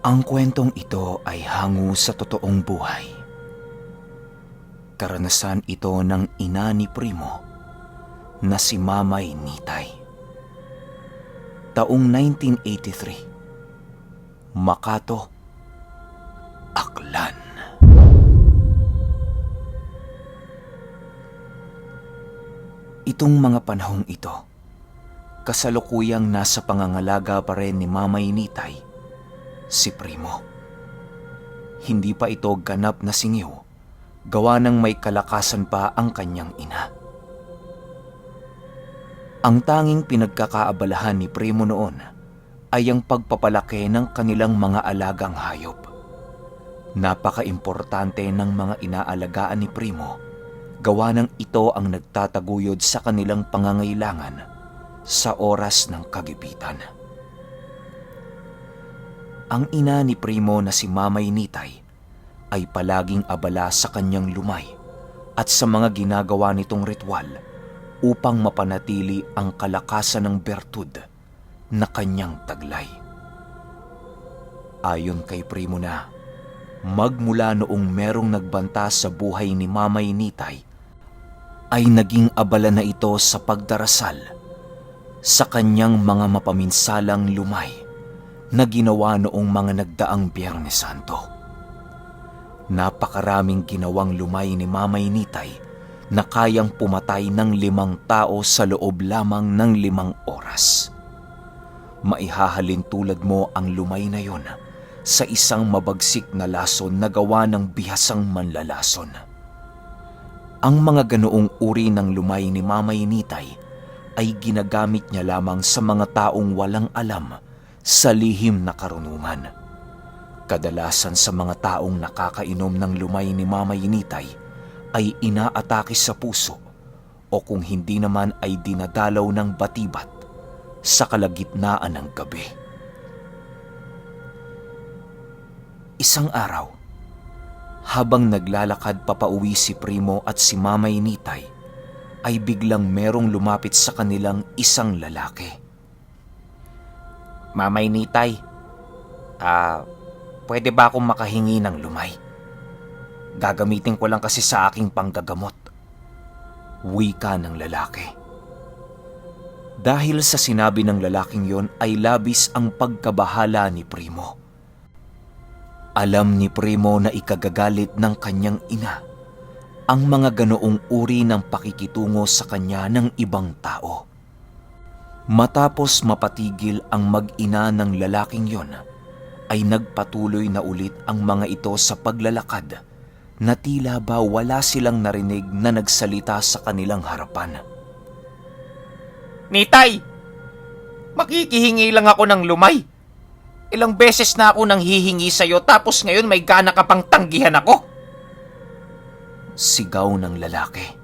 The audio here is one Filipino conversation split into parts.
Ang kwentong ito ay hango sa totoong buhay. Karanasan ito ng ina ni Primo na si Mamay Nitay. Taong 1983, Makato, Aklan. Itong mga panahong ito, kasalukuyang nasa pangangalaga pa rin ni Mamay Nitay, si Primo. Hindi pa ito ganap na singiw, gawa ng may kalakasan pa ang kanyang ina. Ang tanging pinagkakaabalahan ni Primo noon ay ang pagpapalaki ng kanilang mga alagang hayop. Napaka-importante ng mga inaalagaan ni Primo, gawa ng ito ang nagtataguyod sa kanilang pangangailangan sa oras ng kagipitan. Ang ina ni Primo na si Mamay Nitay ay palaging abala sa kanyang lumay at sa mga ginagawa nitong ritual upang mapanatili ang kalakasan ng bertud na kanyang taglay. Ayon kay Primo na, magmula noong merong nagbanta sa buhay ni Mamay Nitay, ay naging abala na ito sa pagdarasal sa kanyang mga mapaminsalang lumay na ginawa noong mga nagdaang Biyernes Santo. Napakaraming ginawang lumay ni Mamay Nitay na kayang pumatay ng 5 tao sa loob lamang ng 5 oras. Maihahalin tulad mo ang lumay na yon sa isang mabagsik na lason na gawa ng bihasang manlalason. Ang mga ganoong uri ng lumay ni Mamay Nitay ay ginagamit niya lamang sa mga taong walang alam sa lihim na karunungan. Kadalasan sa mga taong nakakainom ng lumay ni Mamay Nitay ay inaatake sa puso o kung hindi naman ay dinadalaw ng batibat sa kalagitnaan ng gabi. Isang araw, habang naglalakad papauwi si Primo at si Mamay Nitay, ay biglang merong lumapit sa kanilang isang lalaki. Mamay Nitay, pwede ba akong makahingi ng lumay? Gagamitin ko lang kasi sa aking panggagamot. Wika ng lalaki. Dahil sa sinabi ng lalaking yon ay labis ang pagkabahala ni Primo. Alam ni Primo na ikagagalit ng kanyang ina ang mga ganoong uri ng pakikitungo sa kanya ng ibang tao. Matapos mapatigil ang mag-ina ng lalaking yon, ay nagpatuloy na ulit ang mga ito sa paglalakad na tila ba wala silang narinig na nagsalita sa kanilang harapan. Nitay! Makikihingi lang ako ng lumay. Ilang beses na ako nang hihingi sa'yo tapos ngayon may gana ka pang tanggihan ako. Sigaw ng lalaki.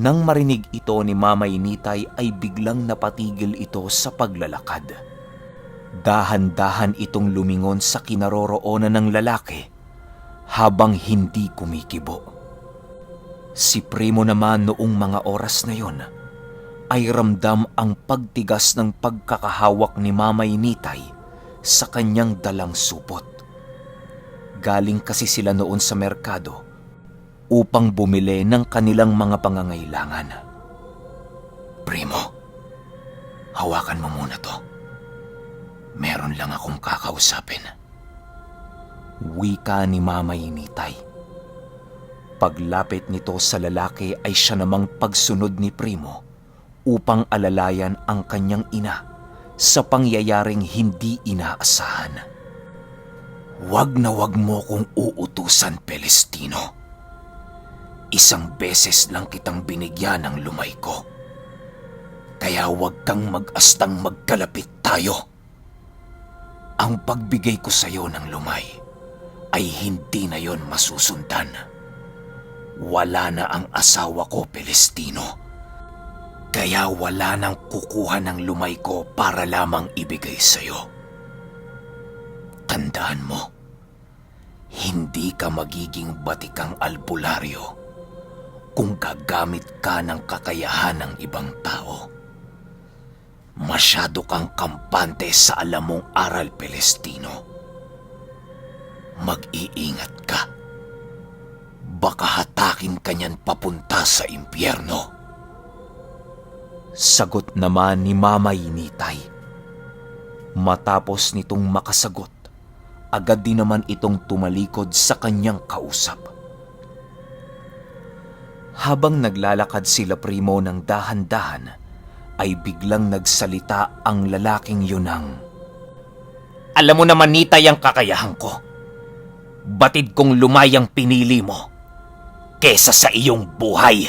Nang marinig ito ni Mamay Nitay ay biglang napatigil ito sa paglalakad. Dahan-dahan itong lumingon sa kinaroroonan ng lalaki habang hindi kumikibo. Si Primo naman noong mga oras na yon ay ramdam ang pagtigas ng pagkakahawak ni Mamay Nitay sa kanyang dalang supot. Galing kasi sila noon sa merkado upang bumili ng kanilang mga pangangailangan. Primo, hawakan mo muna to. Meron lang akong kakausapin. Wika ni Mamay Nitay. Paglapit nito sa lalaki ay siya namang pagsunod ni Primo upang alalayan ang kanyang ina sa pangyayaring hindi inaasahan. Wag na wag mo kong uutusan, Pelestino. Isang beses lang kitang binigyan ng lumay ko. Kaya wag kang mag-astang magkalapit tayo. Ang pagbigay ko sa iyo ng lumay ay hindi na yon masusundan. Wala na ang asawa ko, Pelestino. Kaya wala nang kukuha ng lumay ko para lamang ibigay sa iyo. Tandaan mo, hindi ka magiging batikang albularyo kung gagamit ka ng kakayahan ng ibang tao. Masyado kang kampante sa alam mong aral, Pelestino. Mag-iingat ka. Baka hatakin ka niyan papunta sa impyerno. Sagot naman ni Mamay Nitay. Matapos nitong makasagot, agad din naman itong tumalikod sa kanyang kausap. Habang naglalakad sila Primo ng dahan-dahan, ay biglang nagsalita ang lalaking yun ng, "Alam mo naman, Nitay, ang kakayahan ko. Batid kong lumayang pinili mo kesa sa iyong buhay."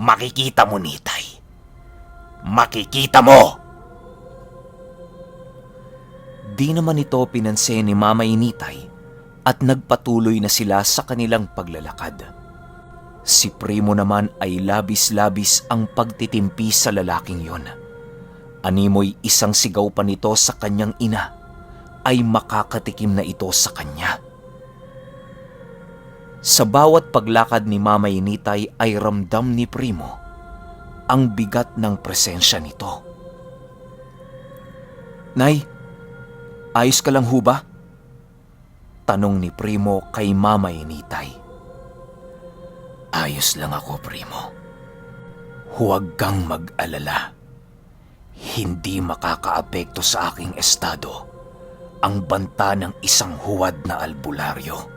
Makikita mo, Nitay. Makikita mo! Di naman ito pinansin ni Mamay Nitay at nagpatuloy na sila sa kanilang paglalakad. Si Primo naman ay labis-labis ang pagtitimpi sa lalaking yon. Animoy isang sigaw pa nito sa kanyang ina ay makakatikim na ito sa kanya. Sa bawat paglakad ni Mamay Nitay ay ramdam ni Primo ang bigat ng presensya nito. "Nay, ayos ka lang ho ba?" tanong ni Primo kay Mamay Nitay. "Ayos lang ako, Primo. Huwag kang mag-alala. Hindi makakaapekto sa aking estado ang banta ng isang huwad na albularyo.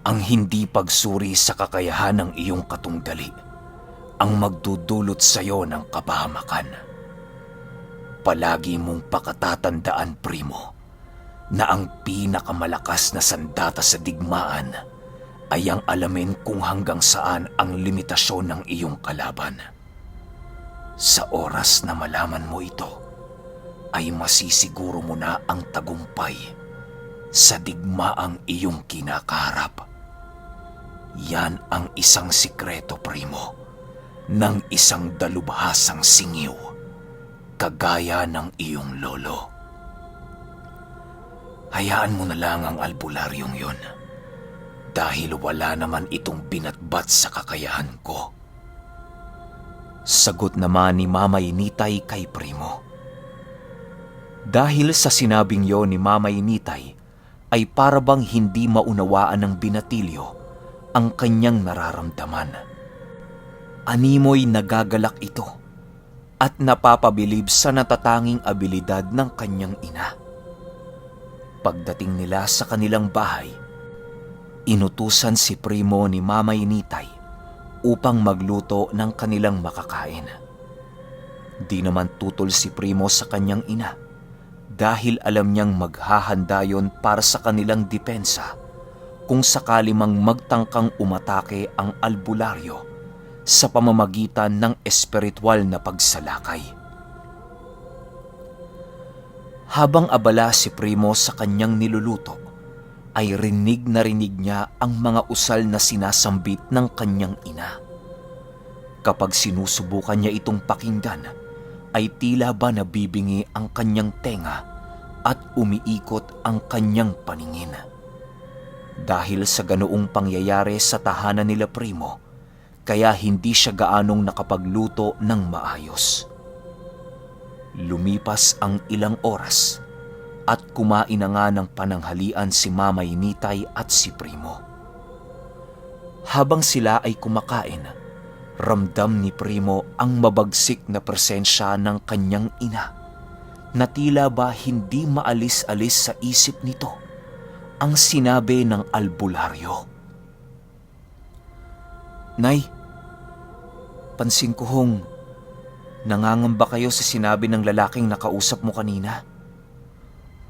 Ang hindi pagsuri sa kakayahan ng iyong katunggali ang magdudulot sa iyo ng kapahamakan. Palagi mong pakatatandaan, Primo, na ang pinakamalakas na sandata sa digmaan ay ang alamin kung hanggang saan ang limitasyon ng iyong kalaban. Sa oras na malaman mo ito, ay masisiguro mo na ang tagumpay sa digmaang iyong kinakaharap. Yan ang isang sikreto, Primo, ng isang dalubhasang singiw, kagaya ng iyong lolo. Hayaan mo na lang ang albularyong yun, dahil wala naman itong binatbat sa kakayahan ko." Sagot naman ni Mamay Nitay kay Primo. Dahil sa sinabing yon ni Mamay Nitay, ay parabang hindi maunawaan ng binatilyo ang kanyang nararamdaman. Animoy nagagalak ito at napapabilib sa natatanging abilidad ng kanyang ina. Pagdating nila sa kanilang bahay, inutusan si Primo ni Mamay Nitay upang magluto ng kanilang makakain. Di naman tutol si Primo sa kanyang ina dahil alam niyang maghahanda yon para sa kanilang depensa kung sakali mang magtangkang umatake ang albularyo sa pamamagitan ng espiritual na pagsalakay. Habang abala si Primo sa kanyang niluluto, ay rinig na rinig niya ang mga usal na sinasambit ng kanyang ina. Kapag sinusubukan niya itong pakinggan, ay tila ba nabibingi ang kanyang tenga at umiikot ang kanyang paningin. Dahil sa ganoong pangyayari sa tahanan nila Primo, kaya hindi siya gaanong nakapagluto ng maayos. Lumipas ang ilang oras at kumain na nga ng pananghalian si Mamay Nitay at si Primo. Habang sila ay kumakain, ramdam ni Primo ang mabagsik na presensya ng kanyang ina na tila ba hindi maalis-alis sa isip nito ang sinabi ng albularyo. "Nay, pansin ko hong nangangamba kayo sa sinabi ng lalaking nakausap mo kanina."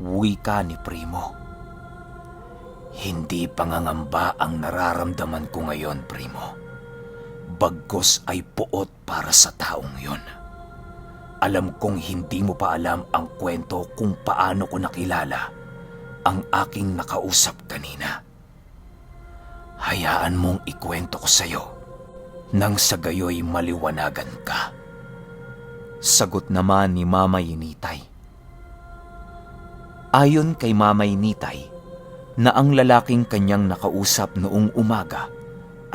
Wika ni Primo. "Hindi pangangamba ang nararamdaman ko ngayon, Primo. Bagkus ay puot para sa taong yon. Alam kong hindi mo pa alam ang kwento kung paano ko nakilala ang aking nakausap kanina. Hayaan mong ikwento ko sa'yo nang sa gayoy maliwanagan ka." Sagot naman ni Mamay Nitay. Ayon kay Mamay Nitay, na ang lalaking kanyang nakausap noong umaga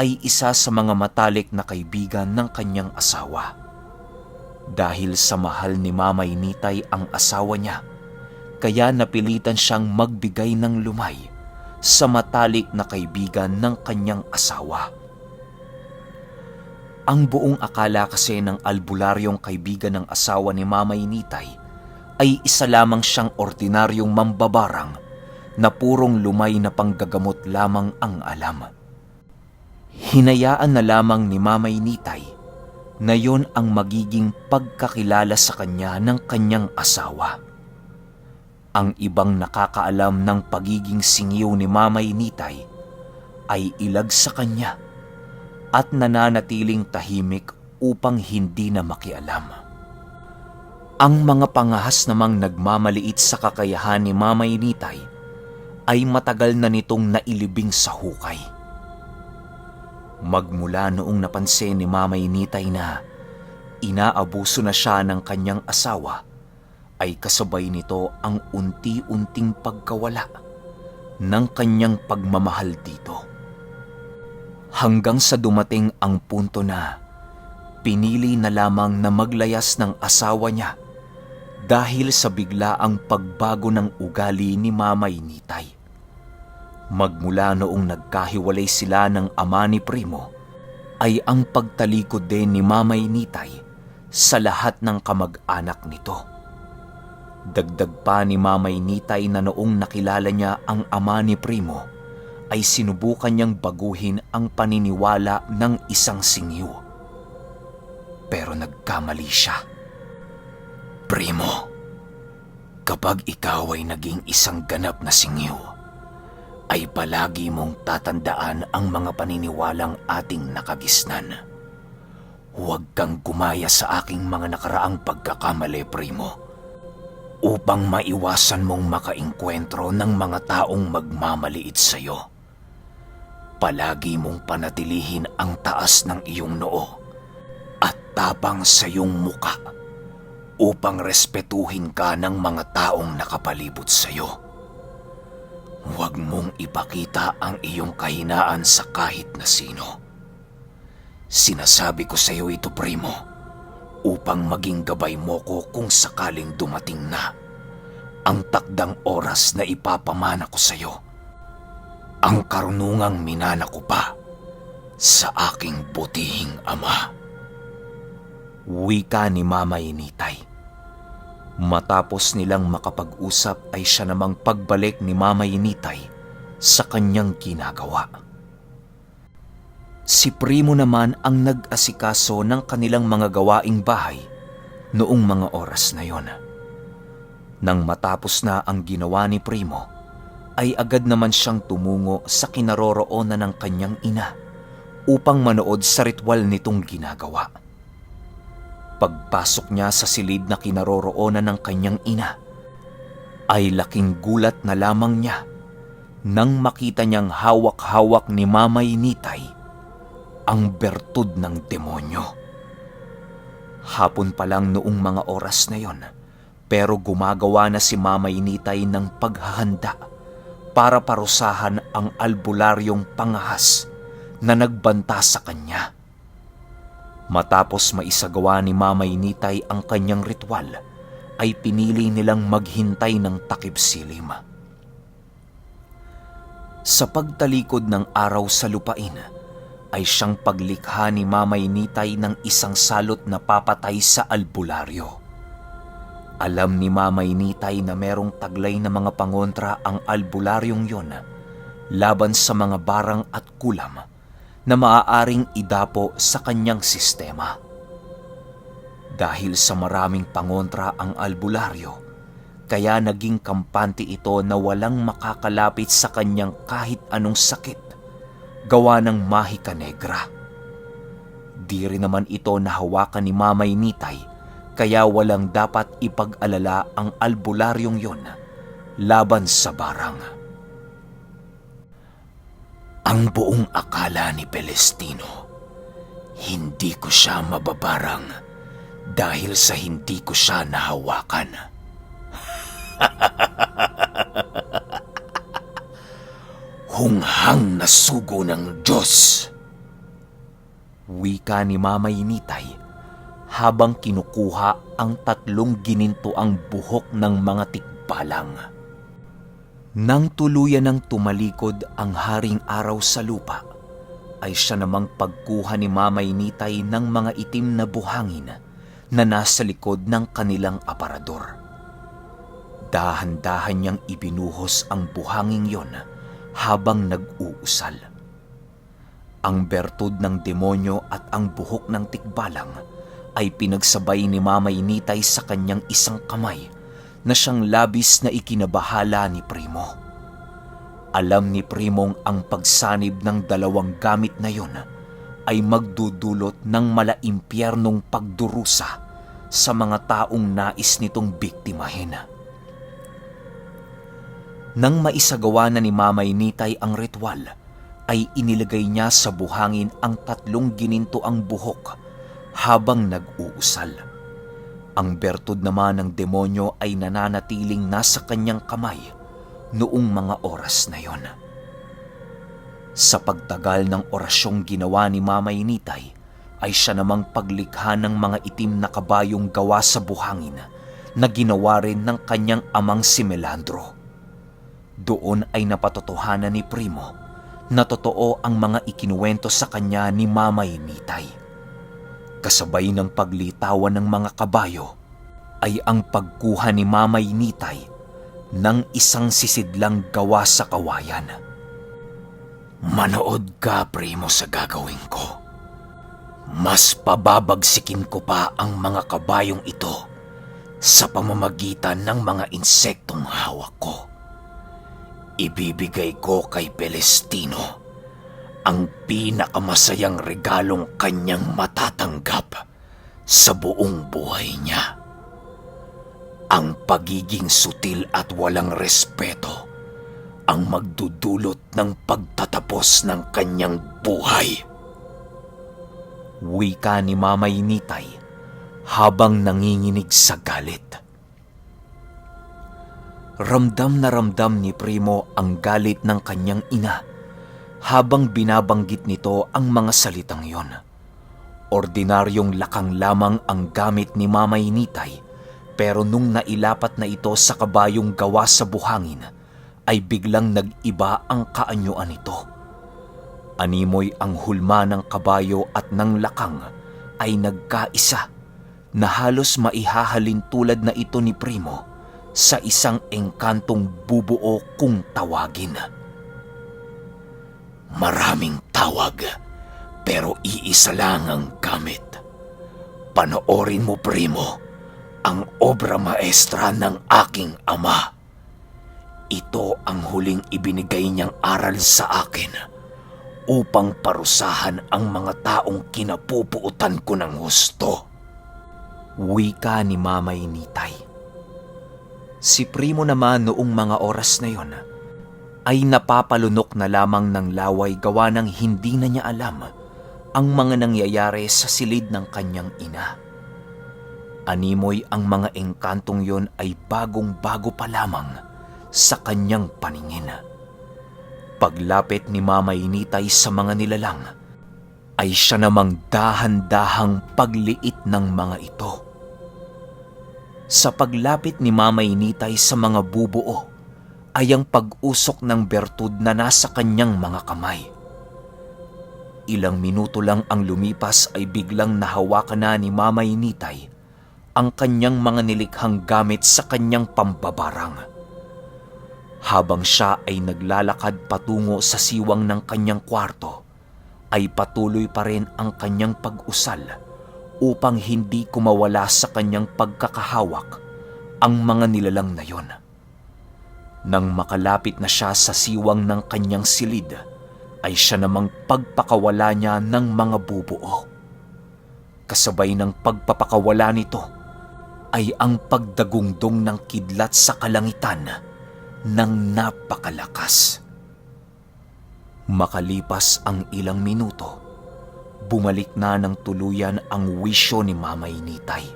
ay isa sa mga matalik na kaibigan ng kanyang asawa. Dahil sa mahal ni Mamay Nitay ang asawa niya, kaya napilitan siyang magbigay ng lumay sa matalik na kaibigan ng kanyang asawa. Ang buong akala kasi ng albularyong kaibigan ng asawa ni Mamay Nitay ay isa lamang siyang ordinaryong mambabarang na purong lumay na panggagamot lamang ang alam. Hinayaan na lamang ni Mamay Nitay na yon ang magiging pagkakilala sa kanya ng kanyang asawa. Ang ibang nakakaalam ng pagiging singiw ni Mamay Nitay ay ilag sa kanya at nananatiling tahimik upang hindi na makialam. Ang mga pangahas namang nagmamaliit sa kakayahan ni Mamay Nitay ay matagal na nitong nailibing sa hukay. Magmula noong napansin ni Mamay Nitay na inaabuso na siya ng kanyang asawa, ay kasabay nito ang unti-unting pagkawala ng kanyang pagmamahal dito. Hanggang sa dumating ang punto na pinili na lamang na maglayas ng asawa niya dahil sa biglaang pagbago ng ugali ni Mamay Nitay. Magmula noong nagkahiwalay sila ng ama ni Primo, ay ang pagtalikod din ni Mamay Nitay sa lahat ng kamag-anak nito. Dagdag pa ni Mamay Nitay na noong nakilala niya ang ama ni Primo, ay sinubukan niyang baguhin ang paniniwala ng isang singiw. Pero nagkamali siya. Primo, kapag ikaw ay naging isang ganap na singiw, ay palagi mong tatandaan ang mga paniniwalang ating nakagisnan. Huwag kang gumaya sa aking mga nakaraang pagkakamali, Primo, upang maiwasan mong makaengkwentro ng mga taong magmamaliit sa iyo. Palagi mong panatilihin ang taas ng iyong noo at tapang sa iyong muka upang respetuhin ka ng mga taong nakapalibot sa iyo. Huwag mong ipakita ang iyong kahinaan sa kahit na sino. Sinasabi ko sa iyo ito, Primo, upang maging gabay mo ko kung sakaling dumating na ang takdang oras na ipapamana ko sa iyo ang karunungang minana ko pa sa aking butihing ama. Wika ni Mamay Nitay. Matapos nilang makapag-usap ay siya namang pagbalik ni Mamay Nitay sa kanyang ginagawa. Si Primo naman ang nag-asikaso ng kanilang mga gawaing bahay noong mga oras na yon. Nang matapos na ang ginawa ni Primo, ay agad naman siyang tumungo sa kinaroroonan ng kanyang ina upang manood sa ritual nitong ginagawa. Pagpasok niya sa silid na kinaroroonan ng kanyang ina, ay laking gulat na lamang niya nang makita niyang hawak-hawak ni Mamay Nitay ang bertud ng demonyo. Hapon pa lang noong mga oras na yon, pero gumagawa na si Mamay Nitay ng paghahanda para parusahan ang albularyong pangahas na nagbanta sa kanya. Matapos maisagawa ni Mamay Nitay ang kanyang ritual, ay pinili nilang maghintay ng takip silim. Sa pagtalikod ng araw sa lupain, ay siyang paglikha ni Mamay Nitay ng isang salot na papatay sa albularyo. Alam ni Mamay Nitay na merong taglay na mga pangontra ang albularyong yon laban sa mga barang at kulam na maaaring idapo sa kanyang sistema. Dahil sa maraming pangontra ang albularyo, kaya naging kampante ito na walang makakalapit sa kanyang kahit anong sakit, gawa ng mahika negra. Di rin naman ito nahawakan ni Mamay Nitay, kaya walang dapat ipag-alala ang albularyong yon laban sa barang. Ang buong akala ni Celestino, hindi ko siya mababarang dahil sa hindi ko siya nahawakan. Hunghang na sugo ng Diyos! Wika ni Mamay Nitay habang kinukuha ang 3 ginintoang buhok ng mga tikbalang. Nang tuluyan ng tumalikod ang haring araw sa lupa, ay siya namang pagkuha ni Mamay Nitay ng mga itim na buhangin na nasa likod ng kanilang aparador. Dahan-dahan niyang ibinuhos ang buhangin yon habang nag-uusal. Ang bertud ng demonyo at ang buhok ng tikbalang ay pinagsabay ni Mamay Nitay sa kanyang isang kamay na siyang labis na ikinabahala ni Primo. Alam ni Primong ang pagsanib ng 2 gamit na yon ay magdudulot ng malaimpyernong pagdurusa sa mga taong nais nitong biktimahin. Nang maisagawa na ni Mamay Nitay ang ritual, ay inilagay niya sa buhangin ang 3 ginintoang buhok habang nag-uusal. Ang bertud naman ng demonyo ay nananatiling nasa kanyang kamay noong mga oras na yon. Sa pagtagal ng orasyong ginawa ni Mamay Nitay, ay siya namang paglikha ng mga itim na kabayong gawa sa buhangin na ginawa rin ng kanyang amang si Melandro. Doon ay napatotohanan ni Primo na totoo ang mga ikinuwento sa kanya ni Mamay Nitay. Kasabay ng paglitawan ng mga kabayo ay ang pagkuha ni Mamay Nitay ng isang sisidlang gawa sa kawayan. Manood ka, Primo, sa gagawin ko. Mas pababagsikin ko pa ang mga kabayong ito sa pamamagitan ng mga insektong hawak ko. Ibibigay ko kay Pelestino ang pinakamasayang regalong kanyang matatanggap sa buong buhay niya. Ang pagiging sutil at walang respeto ang magdudulot ng pagtatapos ng kanyang buhay. Wika ni Mamay Nitay habang nanginginig sa galit. Ramdam na ramdam ni Primo ang galit ng kanyang ina habang binabanggit nito ang mga salitang yon. Ordinaryong lakang lamang ang gamit ni Mamay Nitay, pero nung nailapat na ito sa kabayong gawa sa buhangin, ay biglang nag-iba ang kaanyuan nito. Animoy ang hulma ng kabayo at ng lakang ay nagkaisa na halos maihahalin tulad na ito ni Primo sa isang engkantong bubuo kung tawagin. Maraming tawag, pero iisa lang ang gamit. Panoorin mo, Primo, ang obra maestra ng aking ama. Ito ang huling ibinigay niyang aral sa akin upang parusahan ang mga taong kinapupuutan ko ng husto. Wika ni Mamay Nitay. Si Primo naman noong mga oras na yon ay napapalunok na lamang ng laway gawa ng hindi na niya alam ang mga nangyayari sa silid ng kanyang ina. Animoy ang mga engkantong yon ay bagong-bago pa lamang sa kanyang paningin. Paglapit ni Mamay Nitay sa mga nilalang, ay siya namang dahan-dahang pagliit ng mga ito. Sa paglapit ni Mamay Nitay sa mga bubuo, ay ang pag-usok ng bertud na nasa kanyang mga kamay. Ilang minuto lang ang lumipas ay biglang nahawakan na ni Mamay Nitay ang kanyang mga nilikhang gamit sa kanyang pambabarang. Habang siya ay naglalakad patungo sa siwang ng kanyang kwarto, ay patuloy pa rin ang kanyang pag-usal upang hindi kumawala sa kanyang pagkakahawak ang mga nilalang na yon. Nang makalapit na siya sa siwang ng kanyang silid, ay siya namang pagpakawala niya ng mga bubuo. Kasabay ng pagpapakawala nito, ay ang pagdagungdong ng kidlat sa kalangitan ng napakalakas. Makalipas ang ilang minuto, bumalik na ng tuluyan ang wisyo ni Mamay Nitay.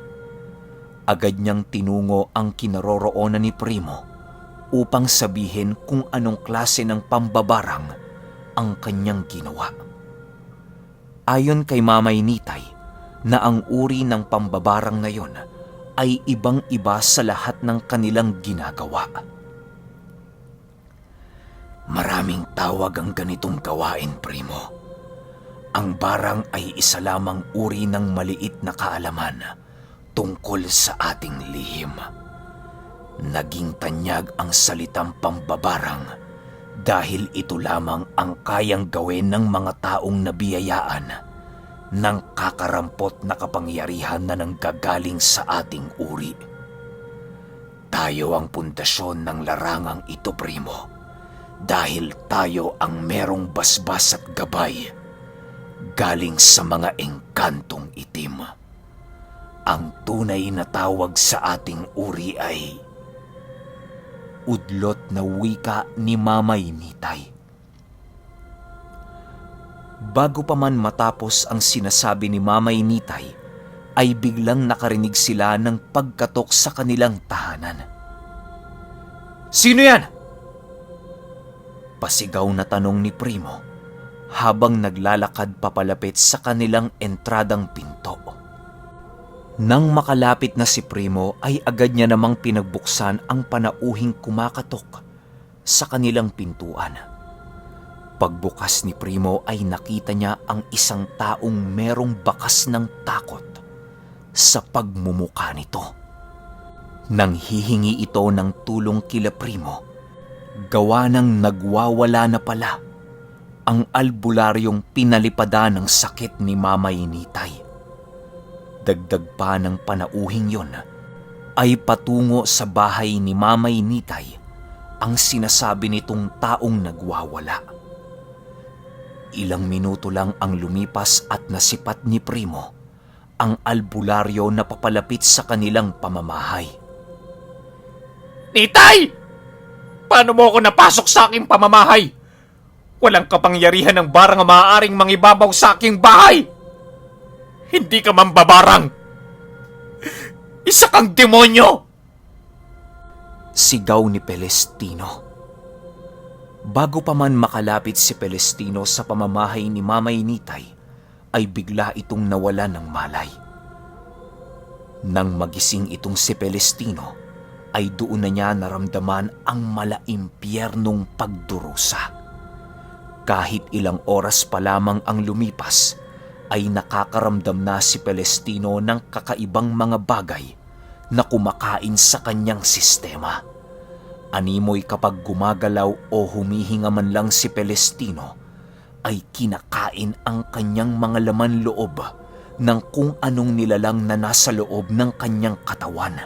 Agad niyang tinungo ang kinaroroonan ni Primo upang sabihin kung anong klase ng pambabarang ang kanyang ginawa. Ayon kay Mamay Nitay, na ang uri ng pambabarang na yon ay ibang-iba sa lahat ng kanilang ginagawa. Maraming tawag ang ganitong gawain, Primo. Ang barang ay isa lamang uri ng maliit na kaalaman tungkol sa ating lihim. Naging tanyag ang salitang pambabarang dahil ito lamang ang kayang gawin ng mga taong nabiyayaan ng kakarampot na kapangyarihan na nanggagaling sa ating uri. Tayo ang pundasyon ng larangang ito, Primo, dahil tayo ang merong basbas at gabay galing sa mga engkantong itim. Ang tunay na tawag sa ating uri ay udlot na wika ni Mamay Nitay. Bago pa man matapos ang sinasabi ni Mamay Nitay, ay biglang nakarinig sila ng pagkatok sa kanilang tahanan. "Sino yan?" Pasigaw na tanong ni Primo habang naglalakad papalapit sa kanilang entradang pinto. Nang makalapit na si Primo ay agad niya namang pinagbuksan ang panauhing kumakatok sa kanilang pintuan. Pagbukas ni Primo ay nakita niya ang isang taong merong bakas ng takot sa pagmumuka nito. Nang hihingi ito ng tulong kila Primo, gawa ng nagwawala na pala ang albularyong pinalipada ng sakit ni Mamay Nitay. Dagdag pa ng panauhing yon ay patungo sa bahay ni Mamay Nitay ang sinasabi nitong taong nagwawala. Ilang minuto lang ang lumipas at nasipat ni Primo ang albularyo na papalapit sa kanilang pamamahay. "Nitay! Paano mo ako napasok sa aking pamamahay? Walang kapangyarihan ng barang ang maaaring mangibabaw sa aking bahay! Hindi ka mambabarang! Isa kang demonyo!" Sigaw ni Pelestino. Bago pa man makalapit si Pelestino sa pamamahay ni Mamay Nitay, ay bigla itong nawala ng malay. Nang magising itong si Pelestino, ay doon na niya naramdaman ang malaimpyernong pagdurusa. Kahit ilang oras pa lamang ang lumipas, ay nakakaramdam na si Pelestino ng kakaibang mga bagay na kumakain sa kanyang sistema. Animoy kapag gumagalaw o humihinga man lang si Pelestino, ay kinakain ang kanyang mga laman loob ng kung anong nilalang na nasa loob ng kanyang katawan.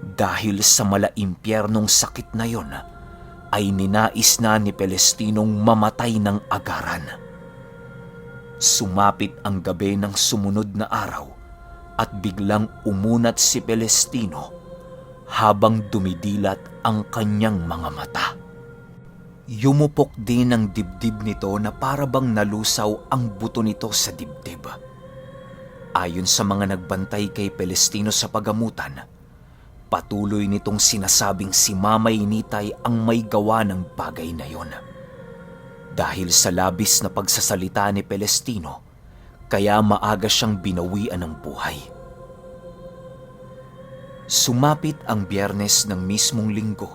Dahil sa malaimpyernong sakit na yon, ay ninais na ni Pelestinong mamatay ng agaran. Sumapit ang gabi ng sumunod na araw at biglang umunat si Pelestino habang dumidilat ang kanyang mga mata. Yumupok din ang dibdib nito na parabang nalusaw ang buto nito sa dibdib. Ayon sa mga nagbantay kay Pelestino sa pagamutan, patuloy nitong sinasabing si Mamay Nitay ang may gawa ng bagay na yon. Dahil sa labis na pagsasalita ni Pelestino, kaya maaga siyang binawian ng buhay. Sumapit ang Biyernes ng mismong linggo,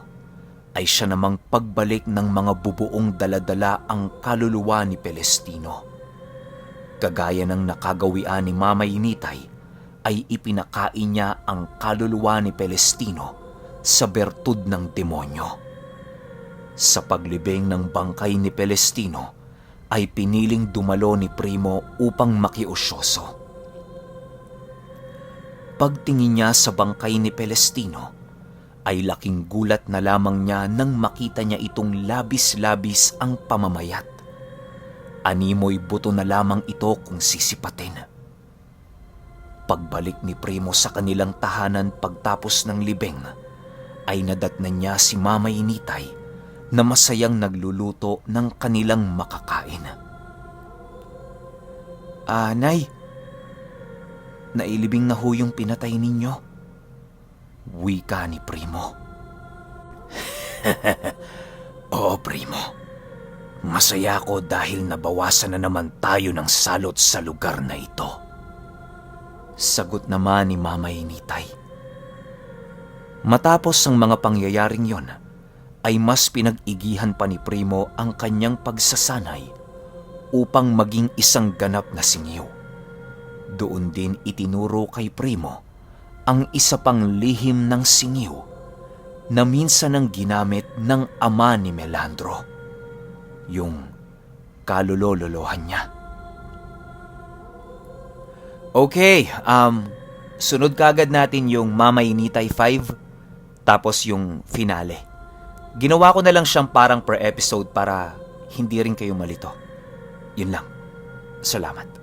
ay siya namang pagbalik ng mga bubuong daladala ang kaluluwa ni Pelestino. Kagaya ng nakagawian ni Mamay Nitay, ay ipinakain niya ang kaluluwa ni Pelestino sa bertud ng demonyo. Sa paglibing ng bangkay ni Pelestino, ay piniling dumalo ni Primo upang makiusyoso. Pagtingin niya sa bangkay ni Pelestino, ay laking gulat na lamang niya nang makita niya itong labis-labis ang pamamayat. Animoy buto na lamang ito kung sisipatin. Pagbalik ni Primo sa kanilang tahanan pagtapos ng libing, ay nadatnan niya si Mamay Nitay na masayang nagluluto ng kanilang makakain. Nay, nailibing na ho yung pinatay ninyo," wika ni Primo. "Oo, Primo. Masaya ako dahil nabawasan na naman tayo ng salot sa lugar na ito. Sagot naman ni Mama Initay. Matapos ang mga pangyayaring yon, ay mas pinag-igihan pa ni Primo ang kanyang pagsasanay upang maging isang ganap na singiw. Doon din itinuro kay Primo ang isa pang lihim ng singiw na minsan ang ginamit ng ama ni Melandro, yung kalulololohan niya. Okay, sunod kagad natin yung Mama Initay 5, tapos yung finale. Ginawa ko na lang siyang parang per episode para hindi rin kayo malito. Yun lang. Salamat.